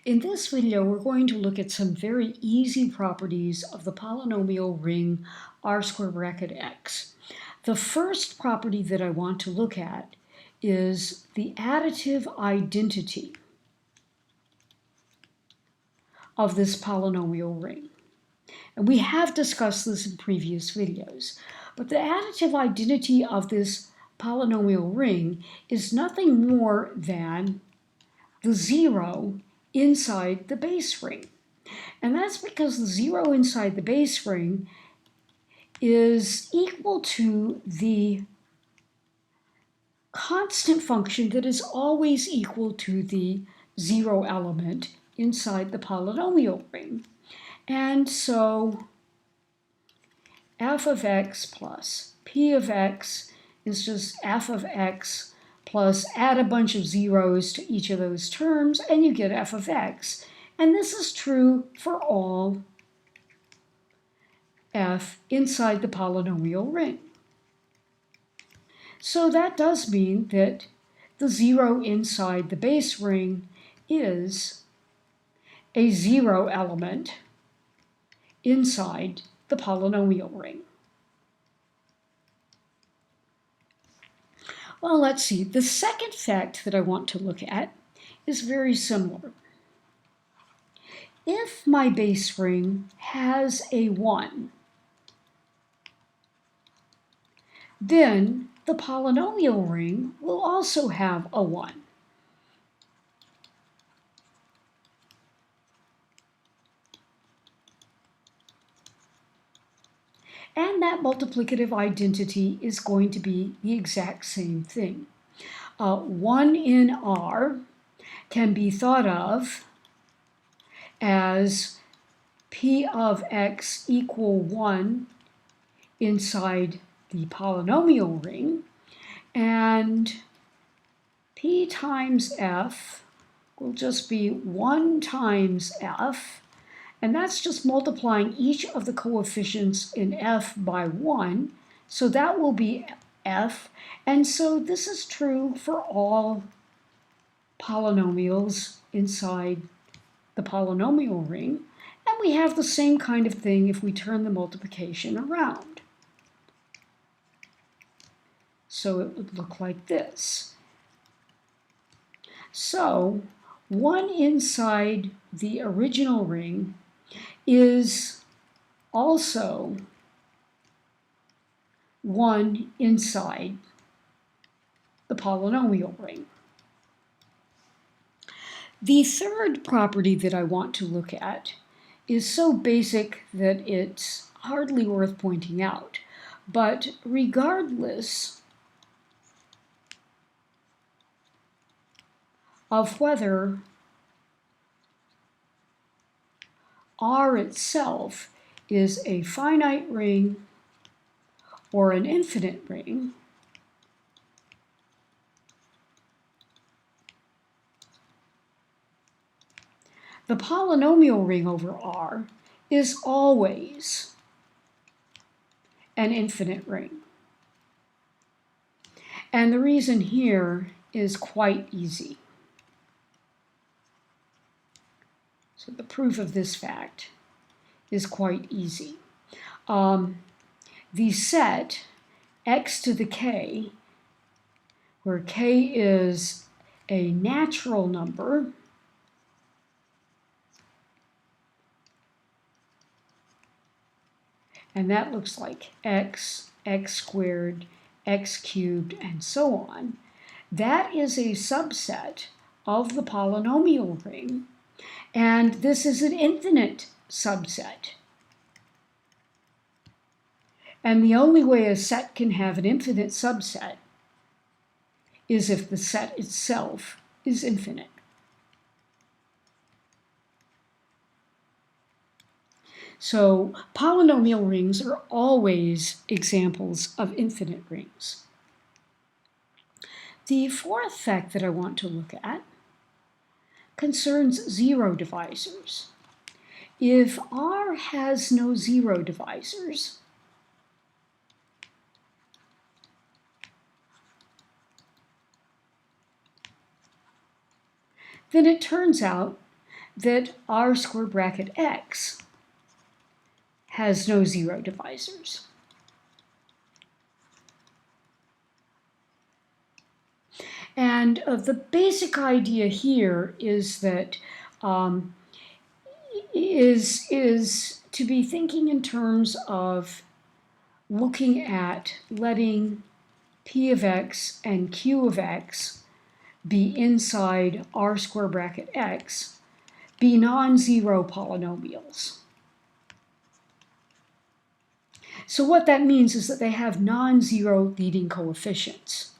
In this video, we're going to look at some very easy properties of the polynomial ring r square bracket x. The first property that I want to look at is the additive identity of this polynomial ring. And we have discussed this in previous videos, but the additive identity of this polynomial ring is nothing more than the zero inside the base ring. And that's because the zero inside the base ring is equal to the constant function that is always equal to the zero element inside the polynomial ring. And so f of x plus p of x is just f of x plus add a bunch of zeros to each of those terms, and you get f of x. And this is true for all f inside the polynomial ring. So that does mean that the zero inside the base ring is a zero element inside the polynomial ring. Well, let's see. The second fact that I want to look at is very similar. If my base ring has a 1, then the polynomial ring will also have a 1. And that multiplicative identity is going to be the exact same thing. 1 in R can be thought of as P of x equal 1 inside the polynomial ring, and P times F will just be 1 times F, and that's just multiplying each of the coefficients in f by 1, so that will be f, and so this is true for all polynomials inside the polynomial ring, and we have the same kind of thing if we turn the multiplication around. So it would look like this. So 1 inside the original ring is also 1 inside the polynomial ring. The third property that I want to look at is so basic that it's hardly worth pointing out. But regardless of whether R itself is a finite ring or an infinite ring, the polynomial ring over R is always an infinite ring. And the reason here is quite easy. So the proof of this fact is quite easy. The set x to the k, where k is a natural number, and that looks like x, x squared, x cubed, and so on, that is a subset of the polynomial ring. And this is an infinite subset. And the only way a set can have an infinite subset is if the set itself is infinite. So polynomial rings are always examples of infinite rings. The fourth fact that I want to look at concerns zero divisors. If R has no zero divisors, then it turns out that r square bracket x has no zero divisors. And the basic idea here is that is to be thinking in terms of looking at letting p of x and q of x be inside r square bracket x be non-zero polynomials. So what that means is that they have non-zero leading coefficients.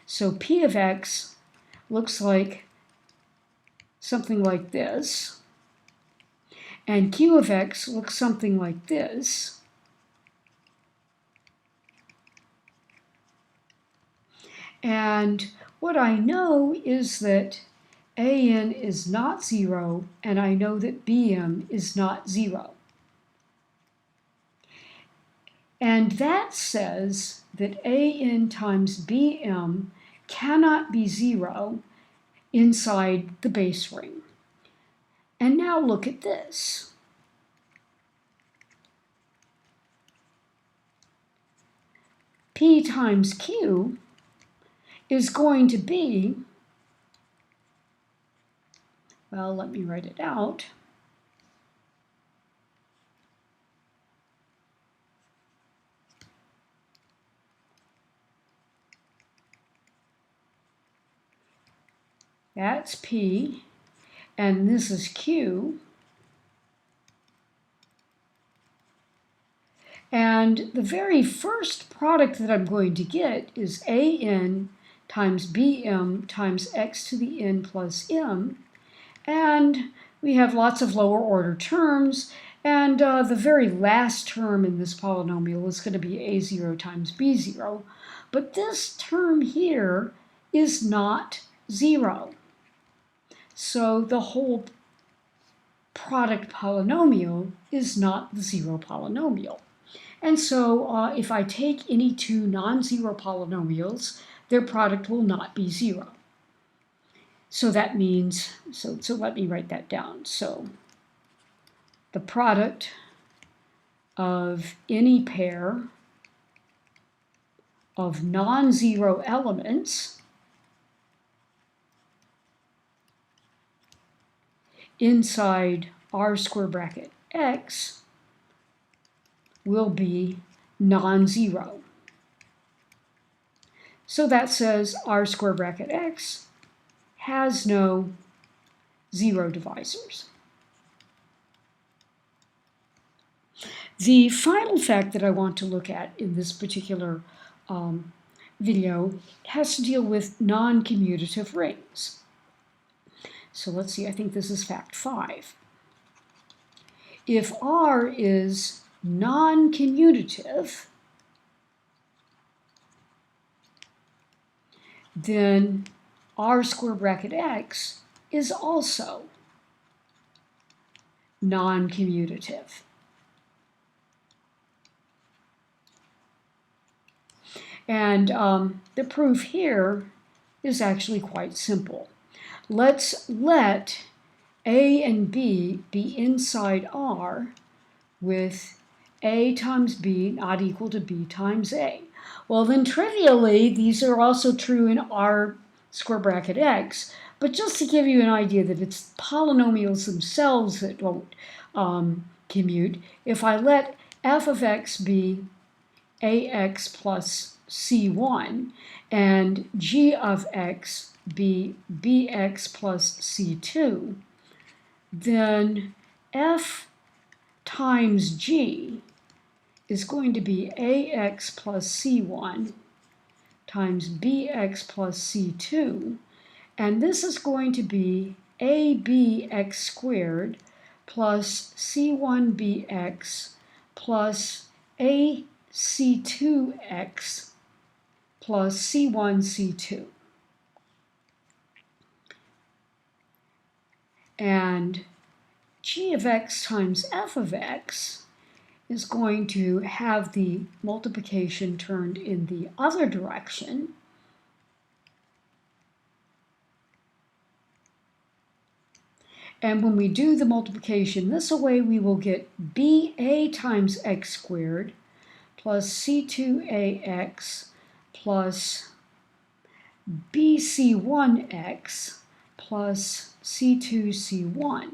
So p of x looks like something like this, and q of x looks something like this. And what I know is that an is not 0, and I know that bm is not 0. And that says that an times bm cannot be 0 inside the base ring. And now look at this. P times Q is going to be, well, let me write it out. That's P, and this is Q. And the very first product that I'm going to get is an times bm times x to the n plus m. And we have lots of lower order terms. And the very last term in this polynomial is going to be a0 times b0. But this term here is not 0. So the whole product polynomial is not the zero polynomial. And so if I take any two non-zero polynomials, their product will not be 0. So that means, so let me write that down. So the product of any pair of non-zero elements inside r square bracket x will be non-zero. So that says r square bracket x has no zero divisors. The final fact that I want to look at in this particular video has to deal with non-commutative rings. So let's see, I think this is fact 5. If R is non-commutative, then r square bracket x is also non-commutative. And the proof here is actually quite simple. Let's let A and B be inside R with A times B not equal to B times A. Well, then trivially, these are also true in R square bracket X. But just to give you an idea that it's polynomials themselves that don't commute, if I let f of x be ax plus c1 and g of x be bx plus c2, then f times g is going to be ax plus c1 times bx plus c2, and this is going to be abx squared plus c1bx plus ac2x plus c1c2. And g of x times f of x is going to have the multiplication turned in the other direction. And when we do the multiplication this way, we will get BA times x squared plus C2AX plus BC1x plus C2C1.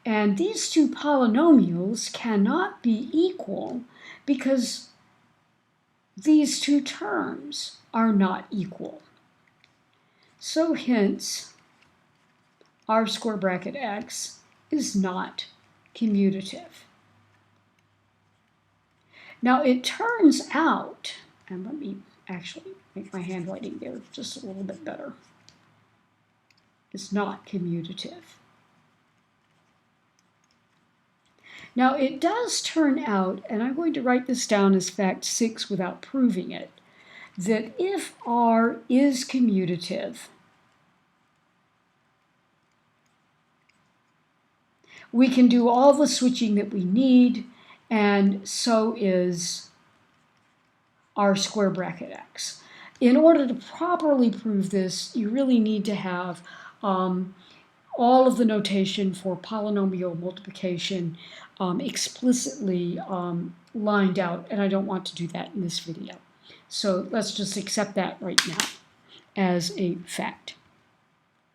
And these two polynomials cannot be equal because these two terms are not equal. So hence, r square bracket x is not commutative. Now it turns out, and let me actually make my handwriting there just a little bit better. It's not commutative. Now it does turn out, and I'm going to write this down as fact 6 without proving it, that if r is commutative, we can do all the switching that we need, and so is r square bracket x. In order to properly prove this, you really need to have all of the notation for polynomial multiplication explicitly lined out, and I don't want to do that in this video. So let's just accept that right now as a fact.